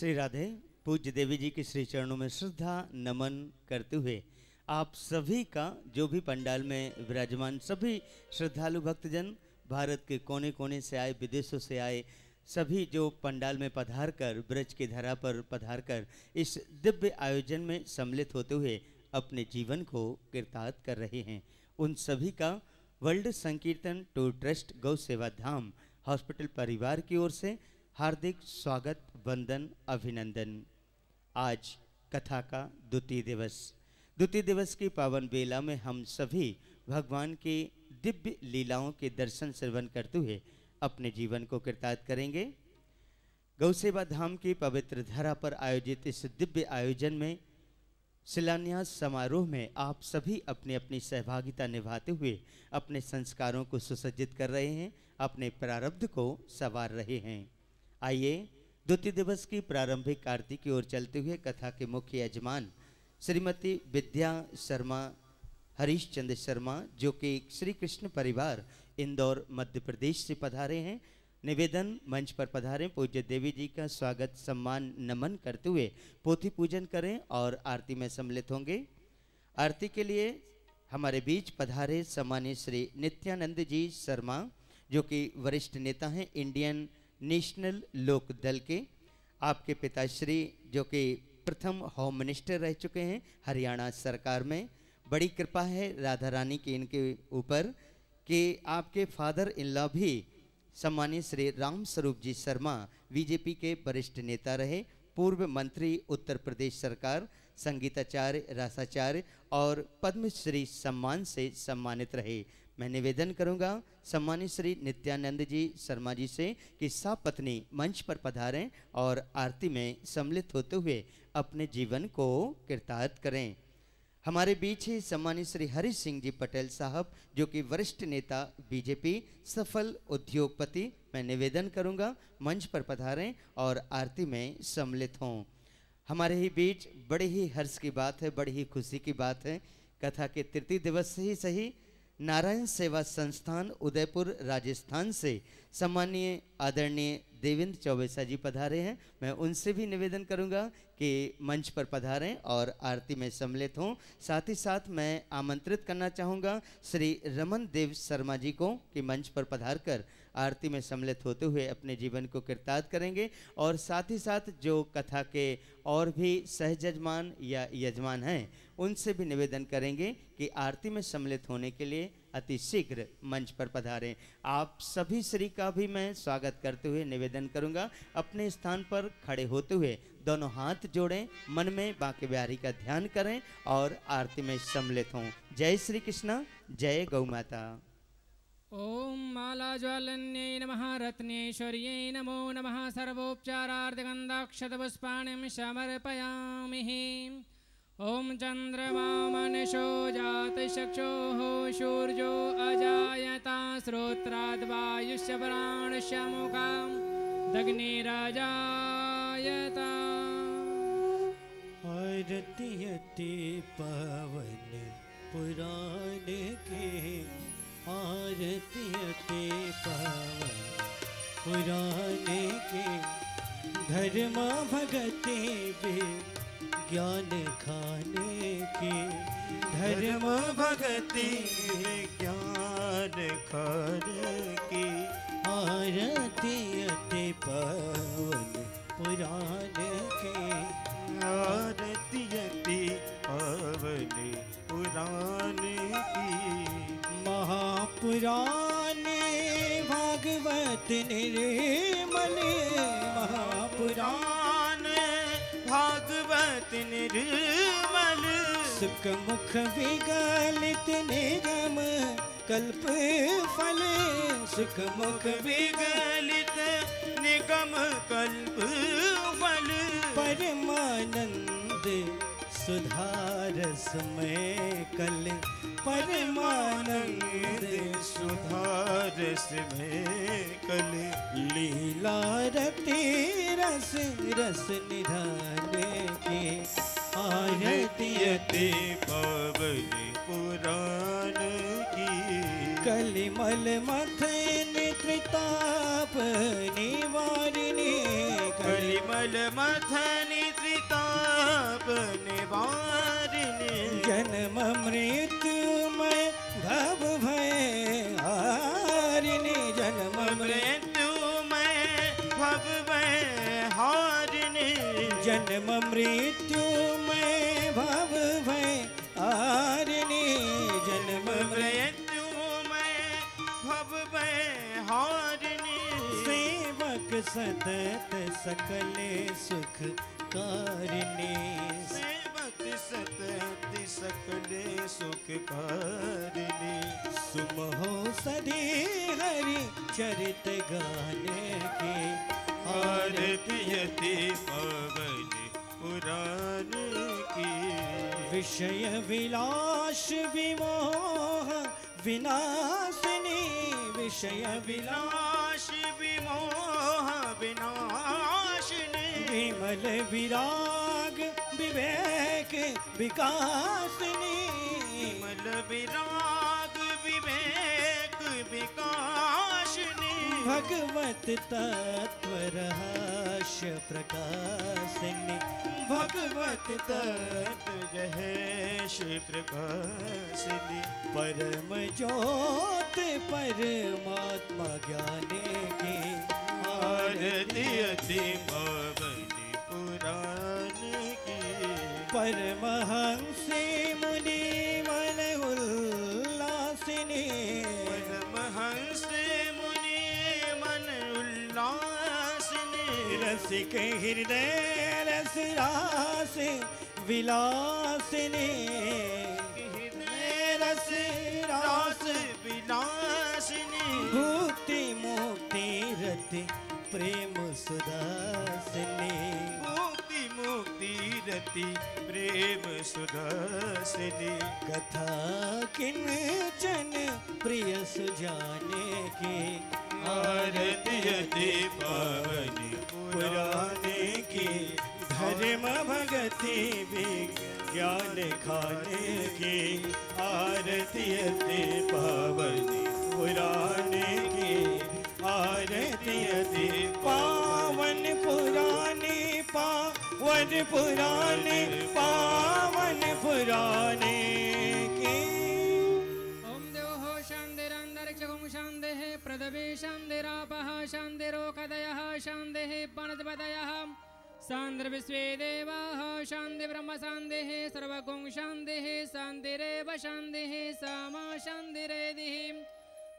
श्री राधे। पूज्य देवी जी के श्री चरणों में श्रद्धा नमन करते हुए आप सभी का, जो भी पंडाल में विराजमान सभी श्रद्धालु भक्तजन, भारत के कोने कोने से आए, विदेशों से आए, सभी जो पंडाल में पधार कर, ब्रज की धरा पर पधार कर इस दिव्य आयोजन में सम्मिलित होते हुए अपने जीवन को कृतार्थ कर रहे हैं, उन सभी का वर्ल्ड संकीर्तन टूर ट्रस्ट गौ सेवा धाम हॉस्पिटल परिवार की ओर से हार्दिक स्वागत, वंदन, अभिनंदन। आज कथा का द्वितीय दिवस की पावन बेला में हम सभी भगवान की दिव्य लीलाओं के दर्शन श्रवण करते हुए अपने जीवन को कृतार्थ करेंगे। गौ सेवा धाम की पवित्र धरा पर आयोजित इस दिव्य आयोजन में शिलान्यास समारोह में आप सभी अपनी अपनी सहभागिता निभाते हुए अपने संस्कारों को सुसज्जित कर रहे हैं, अपने प्रारब्ध को संवार रहे हैं। आइए द्वितीय दिवस की प्रारंभिक आरती की ओर चलते हुए कथा के मुख्य यजमान श्रीमती विद्या शर्मा, हरीश चंद्र शर्मा, जो कि श्री कृष्ण परिवार इंदौर मध्य प्रदेश से पधारे हैं, निवेदन मंच पर पधारें। पूज्य देवी जी का स्वागत, सम्मान, नमन करते हुए पोथी पूजन करें और आरती में सम्मिलित होंगे। आरती के लिए हमारे बीच पधारे सम्मानित श्री नित्यानंद जी शर्मा, जो कि वरिष्ठ नेता हैं इंडियन नेशनल लोक दल के। आपके पिताश्री, जो कि प्रथम होम मिनिस्टर रह चुके हैं हरियाणा सरकार में, बड़ी कृपा है राधा रानी की इनके ऊपर कि आपके फादर इन लॉ भी सम्मानित श्री राम स्वरूप जी शर्मा बीजेपी के वरिष्ठ नेता रहे, पूर्व मंत्री उत्तर प्रदेश सरकार, संगीताचार्य, रसाचार्य और पद्मश्री सम्मान से सम्मानित रहे। मैं निवेदन करूंगा सम्मानित श्री नित्यानंद जी शर्मा जी से कि सपत्नी मंच पर पधारें और आरती में सम्मिलित होते हुए अपने जीवन को कृतार्थ करें। हमारे बीच ही सम्मानित श्री हरीश सिंह जी पटेल साहब, जो कि वरिष्ठ नेता बीजेपी, सफल उद्योगपति, मैं निवेदन करूंगा मंच पर पधारें और आरती में सम्मिलित हों। हमारे ही बीच बड़े ही हर्ष की बात है, बड़ी ही खुशी की बात है, कथा के तृतीय दिवस से ही सही नारायण सेवा संस्थान उदयपुर राजस्थान से सम्मानीय आदरणीय देवेंद्र चौबेसा जी पधारे हैं। मैं उनसे भी निवेदन करूंगा कि मंच पर पधारें और आरती में सम्मिलित हों। साथ ही साथ मैं आमंत्रित करना चाहूँगा श्री रमन देव शर्मा जी को कि मंच पर पधार कर आरती में सम्मिलित होते हुए अपने जीवन को कृतार्थ करेंगे। और साथ ही साथ जो कथा के और भी सहजमान या यजमान हैं, उनसे भी निवेदन करेंगे कि आरती में सम्मिलित होने के लिए अति शीघ्र मंच पर पधारें। आप सभी श्री का भी मैं स्वागत करते हुए निवेदन करूंगा, अपने स्थान पर खड़े होते हुए दोनों हाथ जोड़ें, मन में बांके बिहारी का ध्यान करें और आरती में सम्मिलित हों। जय श्री कृष्ण, जय गौ माता। ओम माला ज्वालन्यै नमः, रत्नेश्वर्यै नमो नमः, सर्वोपचारार्धगन्धाक्षतपुष्पाणिं समर्पयामि। ओम चंद्रमा मनशो जातचक्षुः सूर्यो अजायता श्रोत्राद्वायुष्य प्राणस्य मुखं दग्निराजायता। आरती अति पावन पुराण के, आरती अति पावन पुराण के, धर्म भगति ज्ञान खाने की, धर्म भगति ज्ञान खाने की, आरती अति पावन पुराण की, आरती अति पावन पुराण की। महापुराण भागवत निर्मल, महापुराण भागवत निर्मल, सुख मुख विगलित निगम कल्प फल, सुख मुख विगलित निगम कल्प फल, परमानंद सुधारस में कल, परमानंद सुधारस में कल, लीला रति रस रस निधाने के, आरती अति पावन पुराण की, कलिमल मथन त्रिताप निवारिणी, कलिमल मथन मृत्युमय भव भय हारिणी जन्म मृत्युमय भव भय हारिणी जन्म मृत्युमय भव भय हारिणी जन्म मृत्युमय भव भय हारिणी सेवक सतत सकल सुख कारिणी सेवक सतत सकल सुख कारिणी सुमहो सदी हरि चरित गाने के आरती यति पवन पुराण की विषय विलास विमोह विनाशिनी विषय विलास विलास विमोह विनाशिनी विमल विराग विवेक विकासिनी विमल विराग विवेक विकासिनी भगवत तत्व रहस्य प्रकाशिनी भगवत तत्व रहस्य प्रकाशिनी परम ज्योत परमात्मा ज्ञाने की आरती अति पवन पुराण की परमहंसी मुनि मन उल्लासिनी परमहंस मुनि मन उल्लासिनी रसिक हृदय रस रास विलासिनी हृदय रस रास विलासिनी भुक्ति मुक्ति रति प्रेम सुदासिनी मुक्ति मुक्ति रति प्रेम सुदासिनी कथा किंचन प्रिय सुजाने की आरती अति पवन पुराने की धर्म भगति विज्ञान खाने की आरती अति पावन पुराने की आरती अति पावन पुराने पावन पुराने पावन पुराने की ओम देवो शान्तिरन्तरिक्षं शान्तिः पृथिवी शान्तिरापः शान्तिरोकदयः शान्तिः वनस्पतयः शान्तिर्विश्वे देवाः शान्ति ब्रह्म शान्तिः सर्वगुं शान्तिः शान्तिरेव शान्तिः सामा शान्तिरेधिः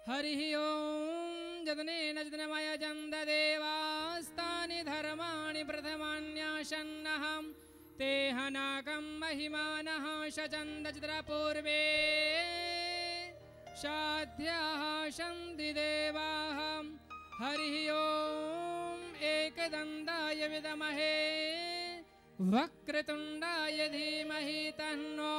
हरिः ओम जतनेन जतनमयजन्त देवास्तानि धर्माणि प्रथमान्यासन्नः ते हनाकं महिमानः शचन्द चित्रपूर्वे शाध्याः सन्ति देवाः हरिः ओम एकदन्ताय विद्महे वक्रतुण्डाय धीमहि तन्नो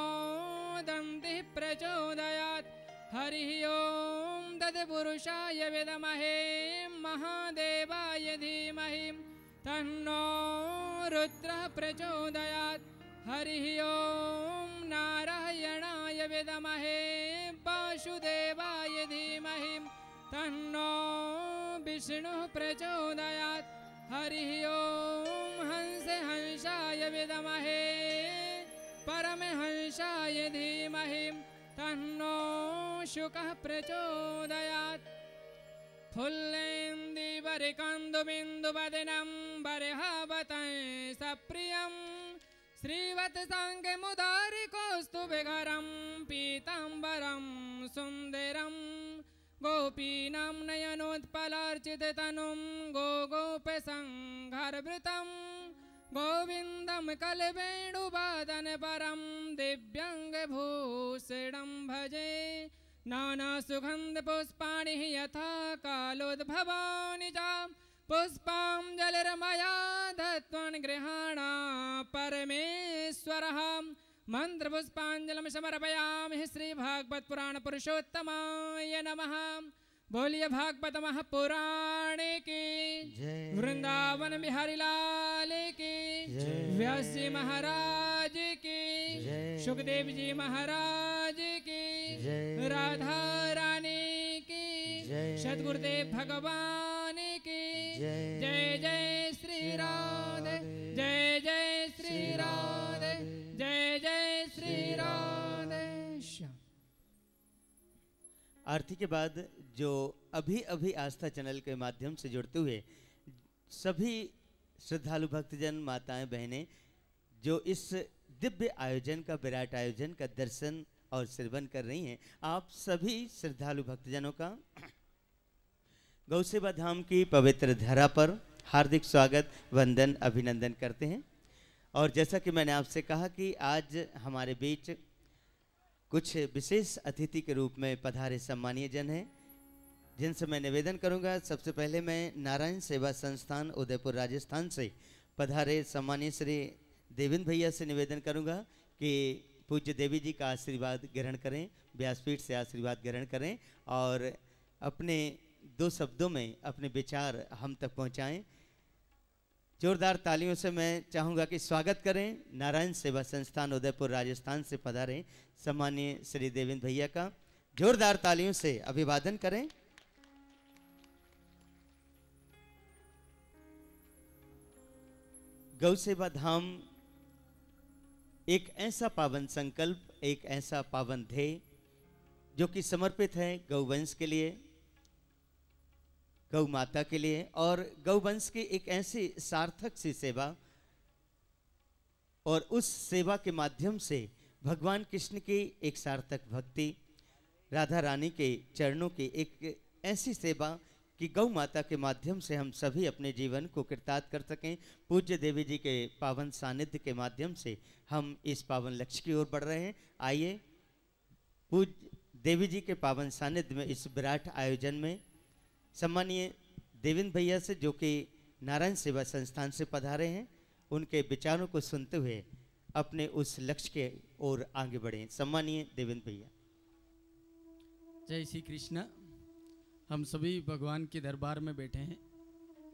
दन्तिः प्रचोदयात् हरिः ओम तत्पुरुषाय विद्महे महादेवाय धीमहि तन्नो रुद्रः प्रचोदयात् हरिः ओम नारायणाय विद्महे वासुदेवाय धीमहि तन्नो विष्णुः प्रचोदयात् हरिः ओम हंसाय विद्महे परमहंसाय धीमहि तन्नो शुकः प्रचोदयात् फुल्लेन्दीवरिकन्दुबिन्दुवदनं बर्हावतं सप्रियं श्रीवत्साङ्गमुदारिकौस्तुभकरं पीताम्बरं सुन्दरं गोपीनां नयनोत्पलार्चिततनुं गोगोपसंहारभृतं गोविन्दं कलवेणुवादनपरं दिव्याङ्गभूषणं भजे नानासुगन्धपुष्पाणि यथा कालोद्भवानि च पुष्पाञ्जलिर्मया दत्त्वान् गृहाण परमेश्वरः मंत्रपुष्पाञ्जलिं समर्पयामि श्रीभागवतपुराणपुरुषोत्तमाय नमः। बोलिए भागवत महापुराण की वृंदावन बिहारी लाल की व्यास जी महाराज की सुखदेव जी महाराज की राधा रानी की सद्गुरुदेव भगवान की जय जय श्री राधे जय जय श्री राधे जय जय श्री राधे। आरती के बाद जो अभी अभी आस्था चैनल के माध्यम से जुड़ते हुए सभी श्रद्धालु भक्तजन, माताएं, बहनें जो इस दिव्य आयोजन का, विराट आयोजन का दर्शन और श्रवण कर रही हैं, आप सभी श्रद्धालु भक्तजनों का गौ सेवा धाम की पवित्र धरा पर हार्दिक स्वागत, वंदन, अभिनंदन करते हैं। और जैसा कि मैंने आपसे कहा कि आज हमारे बीच कुछ विशेष अतिथि के रूप में पधारे सम्मानीय जन हैं, जिनसे मैं निवेदन करूंगा। सबसे पहले मैं नारायण सेवा संस्थान उदयपुर राजस्थान से पधारे सम्मानीय श्री देवेंद्र भैया से निवेदन करूंगा कि पूज्य देवी जी का आशीर्वाद ग्रहण करें, व्यासपीठ से आशीर्वाद ग्रहण करें और अपने 2 शब्दों में अपने विचार हम तक पहुंचाएं। जोरदार तालियों से मैं चाहूँगा कि स्वागत करें नारायण सेवा संस्थान उदयपुर राजस्थान से पधारे सम्मानीय श्री देवेंद्र भैया का। जोरदार तालियों से अभिवादन करें। गौ सेवा धाम एक ऐसा पावन संकल्प, एक ऐसा पावन ध्येय जो कि समर्पित है गौवंश के लिए, गौ माता के लिए और गौवंश की एक ऐसी सार्थक सी सेवा, और उस सेवा के माध्यम से भगवान कृष्ण की एक सार्थक भक्ति, राधा रानी के चरणों की एक ऐसी सेवा कि गौ माता के माध्यम से हम सभी अपने जीवन को कृतार्थ कर सकें। पूज्य देवी जी के पावन सानिध्य के माध्यम से हम इस पावन लक्ष्य की ओर बढ़ रहे हैं। आइए पूज्य देवी जी के पावन सानिध्य में इस विराट आयोजन में सम्मानीय देवेंद्र भैया से, जो कि नारायण सेवा संस्थान से पधारे हैं, उनके विचारों को सुनते हुए अपने उस लक्ष्य के ओर आगे बढ़ें। सम्मानीय देवेंद्र भैया। जय श्री कृष्ण। हम सभी भगवान के दरबार में बैठे हैं,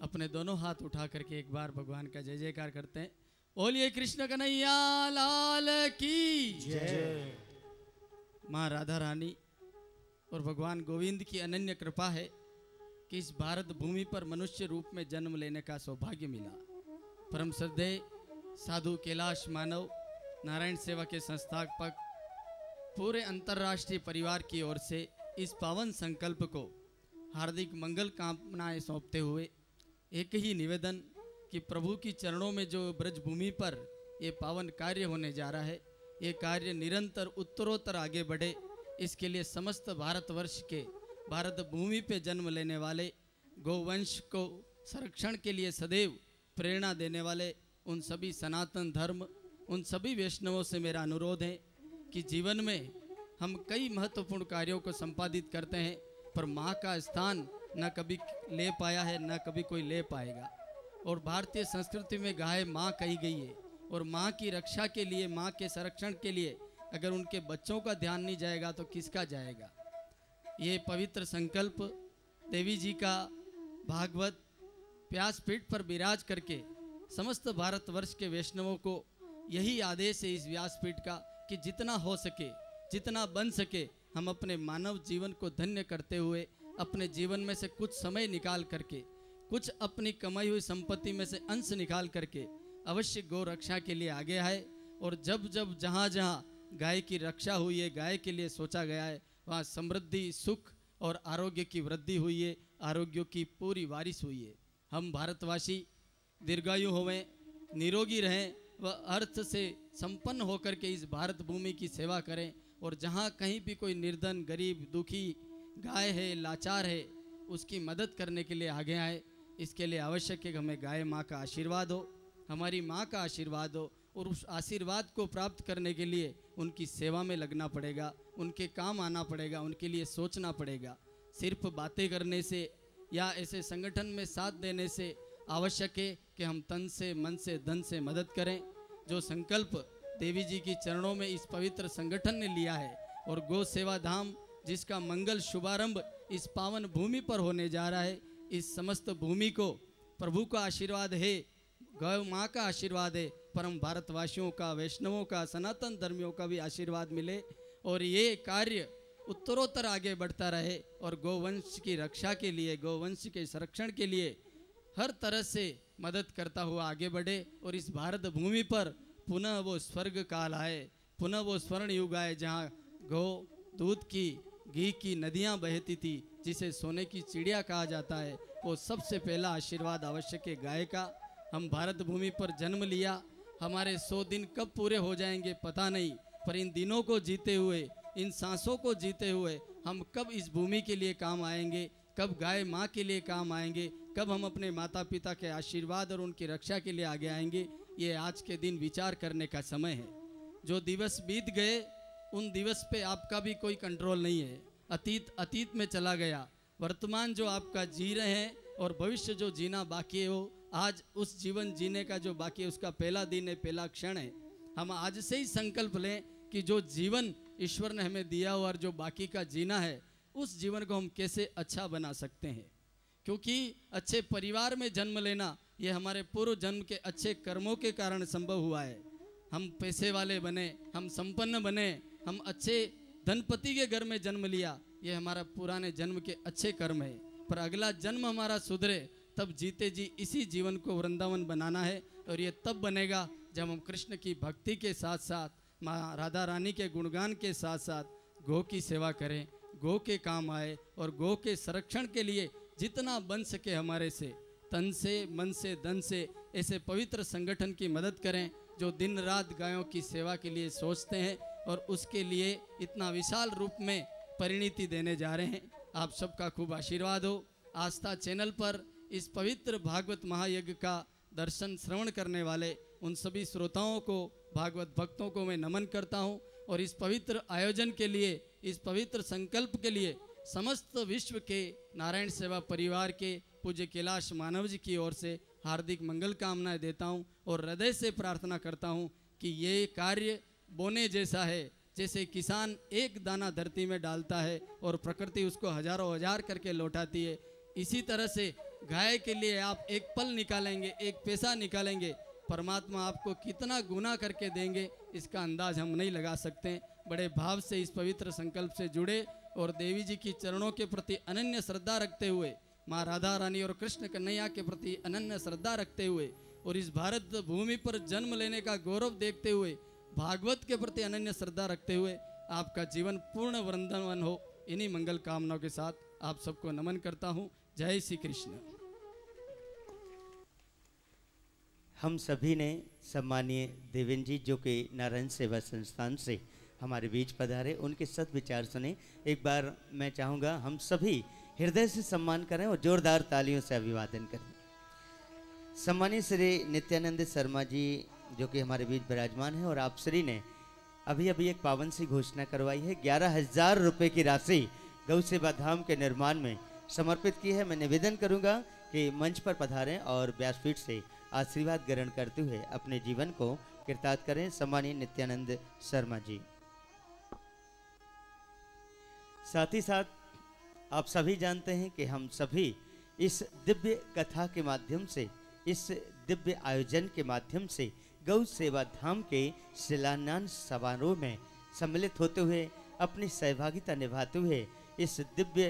अपने दोनों हाथ उठा करके एक बार भगवान का जय जयकार करते हैं। बोलिए कृष्ण कन्हैया लाल की जय। माँ राधा रानी और भगवान गोविंद की अनन्य कृपा है कि इस भारत भूमि पर मनुष्य रूप में जन्म लेने का सौभाग्य मिला। परम श्रद्धेय साधु कैलाश मानव नारायण सेवा के संस्थापक पूरे अंतर्राष्ट्रीय परिवार की ओर से इस पावन संकल्प को हार्दिक मंगल कामनाएं सौंपते हुए एक ही निवेदन कि प्रभु की चरणों में जो ब्रजभूमि पर ये पावन कार्य होने जा रहा है, ये कार्य निरंतर उत्तरोत्तर आगे बढ़े, इसके लिए समस्त भारतवर्ष के भारत भूमि पे जन्म लेने वाले गौवंश को संरक्षण के लिए सदैव प्रेरणा देने वाले उन सभी सनातन धर्म, उन सभी वैष्णवों से मेरा अनुरोध है कि जीवन में हम कई महत्वपूर्ण कार्यों को संपादित करते हैं, पर माँ का स्थान न कभी ले पाया है, न कभी कोई ले पाएगा। और भारतीय संस्कृति में गाय माँ कही गई है, और माँ की रक्षा के लिए, माँ के संरक्षण के लिए अगर उनके बच्चों का ध्यान नहीं जाएगा तो किसका जाएगा। ये पवित्र संकल्प देवी जी का भागवत व्यासपीठ पर विराज करके समस्त भारतवर्ष के वैष्णवों को यही आदेश है इस व्यासपीठ का कि जितना हो सके, जितना बन सके, हम अपने मानव जीवन को धन्य करते हुए अपने जीवन में से कुछ समय निकाल करके, कुछ अपनी कमाई हुई संपत्ति में से अंश निकाल करके अवश्य गौ रक्षा के लिए आगे आए। और जब जब जहाँ जहाँ गाय की रक्षा हुई है, गाय के लिए सोचा गया है, वहाँ समृद्धि, सुख और आरोग्य की वृद्धि हुई है, आरोग्य की पूरी बारिश हुई है। हम भारतवासी दीर्घायु होवें, निरोगी रहें व अर्थ से संपन्न होकर के इस भारत भूमि की सेवा करें। और जहाँ कहीं भी कोई निर्धन, गरीब, दुखी गाय है, लाचार है, उसकी मदद करने के लिए आगे आए। इसके लिए आवश्यक है कि हमें गाय माँ का आशीर्वाद हो, हमारी माँ का आशीर्वाद हो, और उस आशीर्वाद को प्राप्त करने के लिए उनकी सेवा में लगना पड़ेगा, उनके काम आना पड़ेगा, उनके लिए सोचना पड़ेगा। सिर्फ बातें करने से या ऐसे संगठन में साथ देने से आवश्यक है कि हम तन से, मन से, धन से मदद करें। जो संकल्प देवी जी की चरणों में इस पवित्र संगठन ने लिया है, और गौ सेवा धाम जिसका मंगल शुभारंभ इस पावन भूमि पर होने जा रहा है, इस समस्त भूमि को प्रभु का आशीर्वाद है, गौ माँ का आशीर्वाद है, परम भारतवासियों का, वैष्णवों का, सनातन धर्मियों का भी आशीर्वाद मिले और ये कार्य उत्तरोत्तर आगे बढ़ता रहे और गौवंश की रक्षा के लिए, गौवंश के संरक्षण के लिए हर तरह से मदद करता हुआ आगे बढ़े और इस भारत भूमि पर पुनः वो स्वर्ग काल आए, पुनः वो स्वर्ण युग आए जहाँ गौ दूध की घी की नदियां बहती थी, जिसे सोने की चिड़िया कहा जाता है, वो सबसे पहला आशीर्वाद आवश्यक है गाय का। हम भारत भूमि पर जन्म लिया, हमारे 100 दिन कब पूरे हो जाएंगे पता नहीं, पर इन दिनों को जीते हुए, इन सांसों को जीते हुए हम कब इस भूमि के लिए काम आएंगे, कब गाय माँ के लिए काम आएंगे, कब हम अपने माता पिता के आशीर्वाद और उनकी रक्षा के लिए आगे आएंगे, ये आज के दिन विचार करने का समय है। जो दिवस बीत गए उन दिवस पे आपका भी कोई कंट्रोल नहीं है। अतीत में चला गया, वर्तमान जो आपका जी रहे हैं और भविष्य जो जीना बाकी है, वो आज उस जीवन जीने का जो बाकी है उसका पहला दिन है, पहला क्षण है। हम आज से ही संकल्प लें कि जो जीवन ईश्वर ने हमें दिया हो और जो बाकी का जीना है, उस जीवन को हम कैसे अच्छा बना सकते हैं। क्योंकि अच्छे परिवार में जन्म लेना ये हमारे पूर्व जन्म के अच्छे कर्मों के कारण संभव हुआ है। हम पैसे वाले बने, हम संपन्न बने, हम अच्छे धनपति के घर में जन्म लिया, ये हमारा पुराने जन्म के अच्छे कर्म है। पर अगला जन्म हमारा सुधरे, तब जीते जी इसी जीवन को वृंदावन बनाना है। और ये तब बनेगा जब हम कृष्ण की भक्ति के साथ साथ, माँ राधा रानी के गुणगान के साथ साथ गौ की सेवा करें, गौ के काम आए और गौ के संरक्षण के लिए जितना बन सके हमारे से, तन से, मन से, धन से, ऐसे पवित्र संगठन की मदद करें जो दिन रात गायों की सेवा के लिए सोचते हैं और उसके लिए इतना विशाल रूप में परिणति देने जा रहे हैं। आप सबका खूब आशीर्वाद हो। आस्था चैनल पर इस पवित्र भागवत महायज्ञ का दर्शन श्रवण करने वाले उन सभी श्रोताओं को, भागवत भक्तों को मैं नमन करता हूँ। और इस पवित्र आयोजन के लिए, इस पवित्र संकल्प के लिए समस्त विश्व के नारायण सेवा परिवार के पूज्य कैलाश मानव जी की ओर से हार्दिक मंगल कामनाएं देता हूं और हृदय से प्रार्थना करता हूं कि ये कार्य बोने जैसा है। जैसे किसान एक दाना धरती में डालता है और प्रकृति उसको हजारों हजार करके लौटाती है, इसी तरह से गाय के लिए आप एक पल निकालेंगे, एक पैसा निकालेंगे, परमात्मा आपको कितना गुना करके देंगे इसका अंदाज हम नहीं लगा सकते। बड़े भाव से इस पवित्र संकल्प से जुड़े और देवी जी की चरणों के प्रति अनन्य श्रद्धा रखते हुए, माँ राधा रानी और कृष्ण कन्हैया के प्रति अनन्य श्रद्धा रखते हुए और इस भारत भूमि पर जन्म लेने का गौरव देखते हुए, भागवत के प्रति अनन्य श्रद्धा रखते हुए आपका जीवन पूर्ण वृंदावन हो, इन्हीं मंगल कामनाओं के साथ आप सबको नमन करता हूँ। जय श्री कृष्ण। हम सभी ने सम्मानीय देवेंद्र जी जो कि नारायण सेवा संस्थान से हमारे बीच पधारे, उनके सद्विचार सुने। एक बार मैं चाहूँगा हम सभी हृदय से सम्मान करें और जोरदार तालियों से अभिवादन करें। सम्मानीय श्री नित्यानंद शर्मा जी जो कि हमारे बीच विराजमान है, और आप श्री ने अभी अभी एक पावन सी घोषणा करवाई है, 11,000 रुपये की राशि गौ सेवा धाम के निर्माण में समर्पित की है। मैं निवेदन करूंगा कि मंच पर पधारें और व्यासपीठ से आशीर्वाद ग्रहण करते हुए अपने जीवन को कृतार्थ करें। सम्मानीय नित्यानंद शर्मा जी। साथ ही साथ आप सभी जानते हैं कि हम सभी इस दिव्य कथा के माध्यम से, इस दिव्य आयोजन के माध्यम से गौ सेवा धाम के शिलान्यास समारोह में सम्मिलित होते हुए अपनी सहभागिता निभाते हुए इस दिव्य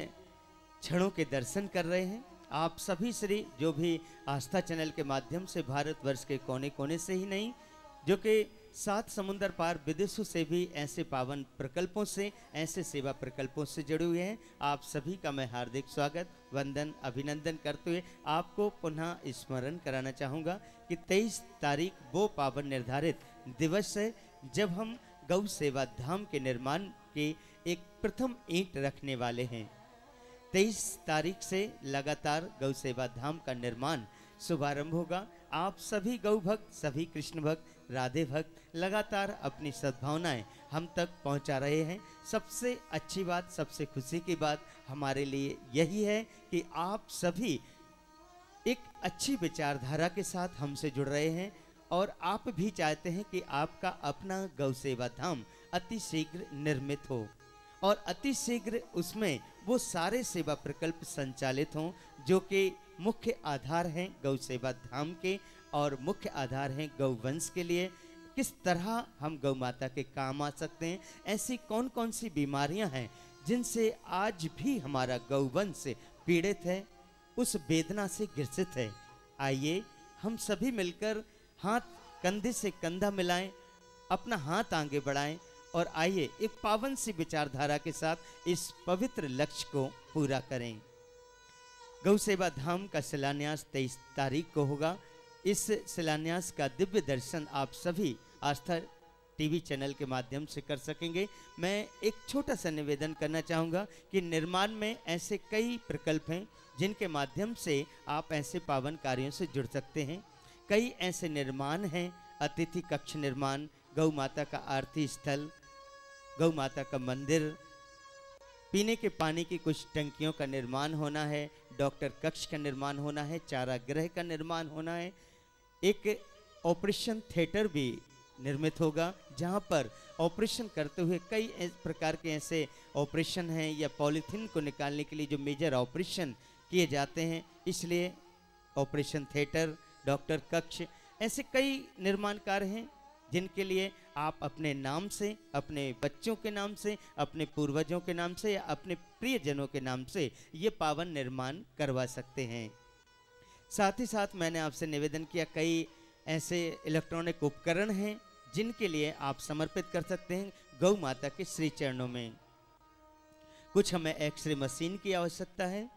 क्षणों के दर्शन कर रहे हैं। आप सभी श्री जो भी आस्था चैनल के माध्यम से भारतवर्ष के कोने कोने से ही नहीं, जो कि 7 समुंदर पार विदेशों से भी ऐसे पावन प्रकल्पों से, ऐसे सेवा प्रकल्पों से जुड़े हुए हैं, आप सभी का मैं हार्दिक स्वागत, वंदन, अभिनंदन करते हुए आपको पुनः स्मरण कराना चाहूँगा कि 23 तारीख वो पावन निर्धारित दिवस है जब हम गौ सेवा धाम के निर्माण के एक प्रथम ईंट रखने वाले हैं। 23 तारीख से लगातार गौ सेवा धाम का निर्माण शुभारंभ होगा। आप सभी गौ भक्त, सभी कृष्ण भक्त, राधे भक्त लगातार अपनी सद्भावनाएं हम तक पहुंचा रहे हैं। सबसे अच्छी बात, सबसे खुशी की बात हमारे लिए यही है कि आप सभी एक अच्छी विचारधारा के साथ हमसे जुड़ रहे हैं और आप भी चाहते हैं कि आपका अपना गौ सेवा धाम अति शीघ्र निर्मित हो और अति शीघ्र उसमें वो सारे सेवा प्रकल्प संचालित हों जो कि मुख्य आधार हैं गौ सेवा धाम के और मुख्य आधार हैं गौवंश के लिए। किस तरह हम गौ माता के काम आ सकते हैं, ऐसी कौन कौन सी बीमारियां हैं जिनसे आज भी हमारा गौवंश पीड़ित है, उस वेदना से ग्रसित है। आइए हम सभी मिलकर हाथ कंधे से कंधा मिलाएं, अपना हाथ आगे बढ़ाएं और आइए एक पावन सी विचारधारा के साथ इस पवित्र लक्ष्य को पूरा करें। गौ सेवा धाम का शिलान्यास 23 तारीख को होगा। इस शिलान्यास का दिव्य दर्शन आप सभी आस्था टीवी चैनल के माध्यम से कर सकेंगे। मैं एक छोटा सा निवेदन करना चाहूँगा कि निर्माण में ऐसे कई प्रकल्प हैं जिनके माध्यम से आप ऐसे पावन कार्यों से जुड़ सकते हैं। कई ऐसे निर्माण हैं, अतिथि कक्ष निर्माण, गौ माता का आरती स्थल, गौ माता का मंदिर, पीने के पानी की कुछ टंकियों का निर्माण होना है, डॉक्टर कक्ष का निर्माण होना है, चारागृह का निर्माण होना है, एक ऑपरेशन थिएटर भी निर्मित होगा जहां पर ऑपरेशन करते हुए कई प्रकार के ऐसे ऑपरेशन हैं या पॉलीथीन को निकालने के लिए जो मेजर ऑपरेशन किए जाते हैं, इसलिए ऑपरेशन थिएटर, डॉक्टर कक्ष, ऐसे कई निर्माण कार्य हैं जिनके लिए आप अपने नाम से, अपने बच्चों के नाम से, अपने पूर्वजों के नाम से या अपने प्रियजनों के नाम से ये पावन निर्माण करवा सकते हैं। साथ ही साथ मैंने आपसे निवेदन किया, कई ऐसे इलेक्ट्रॉनिक उपकरण हैं जिनके लिए आप समर्पित कर सकते हैं गौ माता के श्री चरणों में। कुछ हमें एक्सरे मशीन की आवश्यकता है,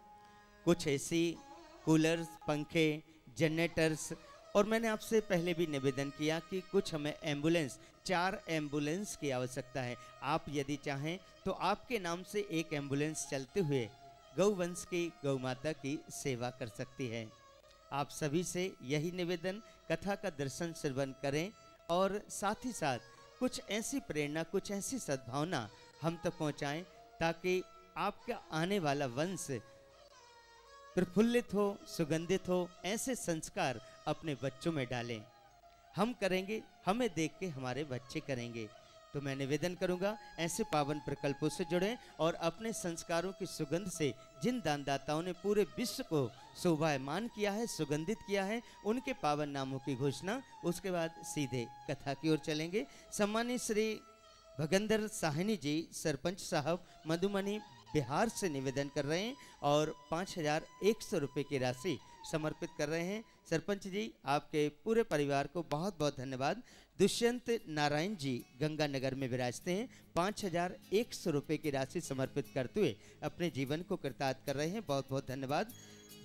कुछ एसी, कूलर्स, पंखे, जनरेटर्स, और मैंने आपसे पहले भी निवेदन किया कि कुछ हमें एम्बुलेंस, 4 एम्बुलेंस की आवश्यकता है। आप यदि चाहें तो आपके नाम से एक एम्बुलेंस चलते हुए गौवंश की, गौ माता की सेवा कर सकती है। आप सभी से यही निवेदन, कथा का दर्शन श्रवण करें और साथ ही साथ कुछ ऐसी प्रेरणा, कुछ ऐसी सद्भावना हम तक पहुंचाएं ताकि आपका आने वाला वंश प्रफुल्लित हो, सुगंधित हो। ऐसे संस्कार अपने बच्चों में डालें। हम करेंगे, हमें देख के हमारे बच्चे करेंगे। तो मैं निवेदन करूंगा ऐसे पावन प्रकल्पों से जुड़ें और अपने संस्कारों की सुगंध से जिन दानदाताओं ने पूरे विश्व को शोभायमान किया है, सुगंधित किया है, उनके पावन नामों की घोषणा, उसके बाद सीधे कथा की ओर चलेंगे। सम्मानित श्री भगंदर साहनी जी सरपंच साहब मधुमनी बिहार से निवेदन कर रहे हैं और 5100 रुपये की राशि समर्पित कर रहे हैं। सरपंच जी, आपके पूरे परिवार को बहुत बहुत धन्यवाद। दुष्यंत नारायण जी गंगानगर में विराजते हैं, 5100 रुपये की राशि समर्पित करते हुए अपने जीवन को कृतार्थ कर रहे हैं, बहुत बहुत धन्यवाद।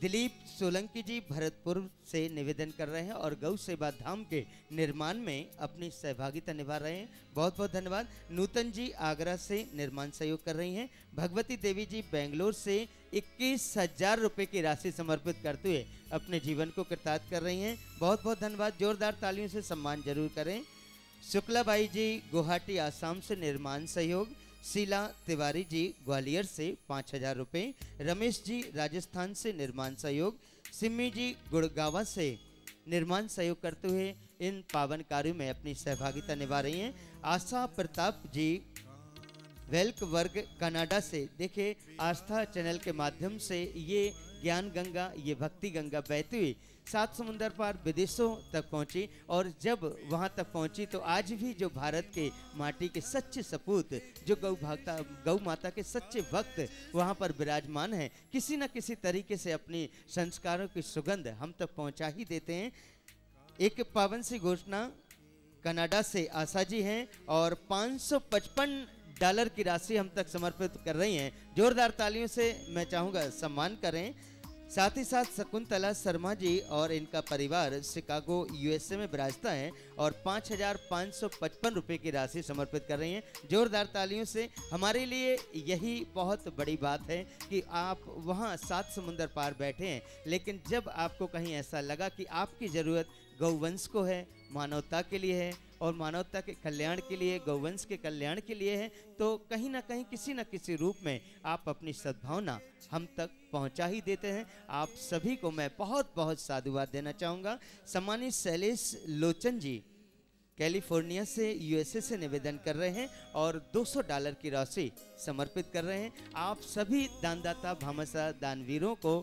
दिलीप सोलंकी जी भरतपुर से निवेदन कर रहे हैं और गौ सेवा धाम के निर्माण में अपनी सहभागिता निभा रहे हैं, बहुत बहुत धन्यवाद। नूतन जी आगरा से निर्माण सहयोग कर रही हैं। भगवती देवी जी बेंगलोर से 21,000 रुपये की राशि समर्पित करते हुए अपने जीवन को कृतार्थ कर रही हैं, बहुत बहुत धन्यवाद। जोरदार तालियों से सम्मान जरूर करें। शुक्लाबाई जी गुवाहाटी आसाम से निर्माण सहयोग। शीला तिवारी जी ग्वालियर से 5000 रुपये। रमेश जी राजस्थान से निर्माण सहयोग। सिम्मी जी गुड़गावा से निर्माण सहयोग करते हुए इन पावन कार्यों में अपनी सहभागिता निभा रही हैं। आशा प्रताप जी वेल्क वर्ग कनाडा से, देखिए आस्था चैनल के माध्यम से ये ज्ञान गंगा, ये भक्ति गंगा बहती हुई 7 समुंदर पार विदेशों तक पहुंची और जब वहां तक पहुंची तो आज भी जो भारत के माटी के सच्चे सपूत, जो गौ माता के सच्चे भक्त वहां पर विराजमान हैं, किसी न किसी तरीके से अपनी संस्कारों की सुगंध हम तक पहुंचा ही देते हैं। एक पावन सी घोषणा कनाडा से आशा जी हैं और $555 की राशि हम तक समर्पित कर रही हैं, जोरदार तालियों से मैं चाहूँगा सम्मान करें। साथ ही साथ शकुंतला शर्मा जी और इनका परिवार शिकागो यूएसए में विराजता है और 5555 रुपये की राशि समर्पित कर रही हैं, जोरदार तालियों से। हमारे लिए यही बहुत बड़ी बात है कि आप वहाँ 7 समुंदर पार बैठे हैं, लेकिन जब आपको कहीं ऐसा लगा कि आपकी ज़रूरत गौवंश को है, मानवता के लिए है और मानवता के कल्याण के लिए, गौवंश के कल्याण के लिए है, तो कहीं ना कहीं किसी न किसी रूप में आप अपनी सद्भावना हम तक पहुंचा ही देते हैं। आप सभी को मैं बहुत बहुत साधुवाद देना चाहूँगा। सम्मानित शैलेश लोचन जी कैलिफोर्निया से यूएसए से निवेदन कर रहे हैं और $200 की राशि समर्पित कर रहे हैं। आप सभी दानदाता भामाशाह दानवीरों को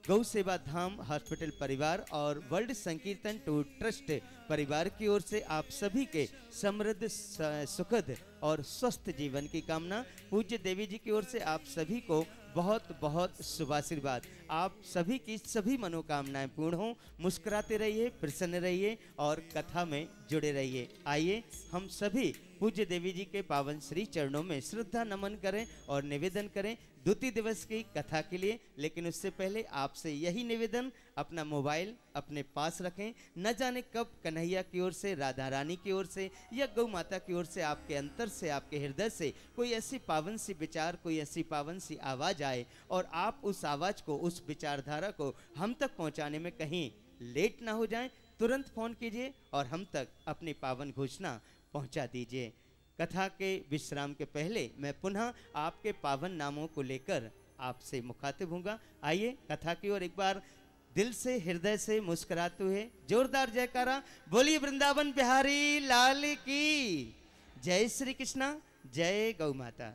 गौ सेवा धाम हॉस्पिटल परिवार और वर्ल्ड संकीर्तन टूर ट्रस्ट परिवार की ओर से आप सभी के समृद्ध, सुखद और स्वस्थ जीवन की कामना। पूज्य देवी जी की ओर से आप सभी को बहुत बहुत शुभाशीर्वाद। आप सभी की सभी मनोकामनाएं पूर्ण हों, मुस्कुराते रहिए, प्रसन्न रहिए और कथा में जुड़े रहिए। आइए हम सभी पूज्य देवी जी के पावन श्री चरणों में श्रद्धा नमन करें और निवेदन करें द्वितीय दिवस की कथा के लिए। लेकिन उससे पहले आपसे यही निवेदन, अपना मोबाइल अपने पास रखें। न जाने कब कन्हैया की ओर से, राधा रानी की ओर से या गौ माता की ओर से आपके अंतर से, आपके हृदय से कोई ऐसी पावन सी विचार, कोई ऐसी पावन सी आवाज़ आए और आप उस आवाज़ को, उस विचारधारा को हम तक पहुंचाने में कहीं लेट ना हो जाएं। तुरंत फ़ोन कीजिए और हम तक अपनी पावन घोषणा पहुंचा दीजिए। कथा के विश्राम के पहले मैं पुनः आपके पावन नामों को लेकर आपसे मुखातिब हूँगा। आइए कथा की ओर एक बार दिल से, हृदय से मुस्कुराते हुए जोरदार जयकारा बोलिए वृंदावन बिहारी लाल की जय। श्री कृष्णा, जय गौ माता।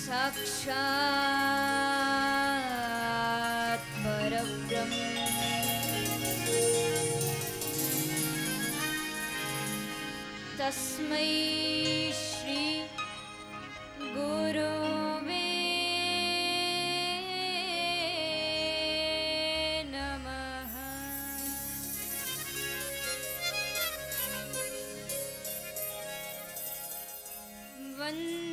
साक्षात् परब्रह्म तस्मै श्री गुरुवे नमः। वन्दे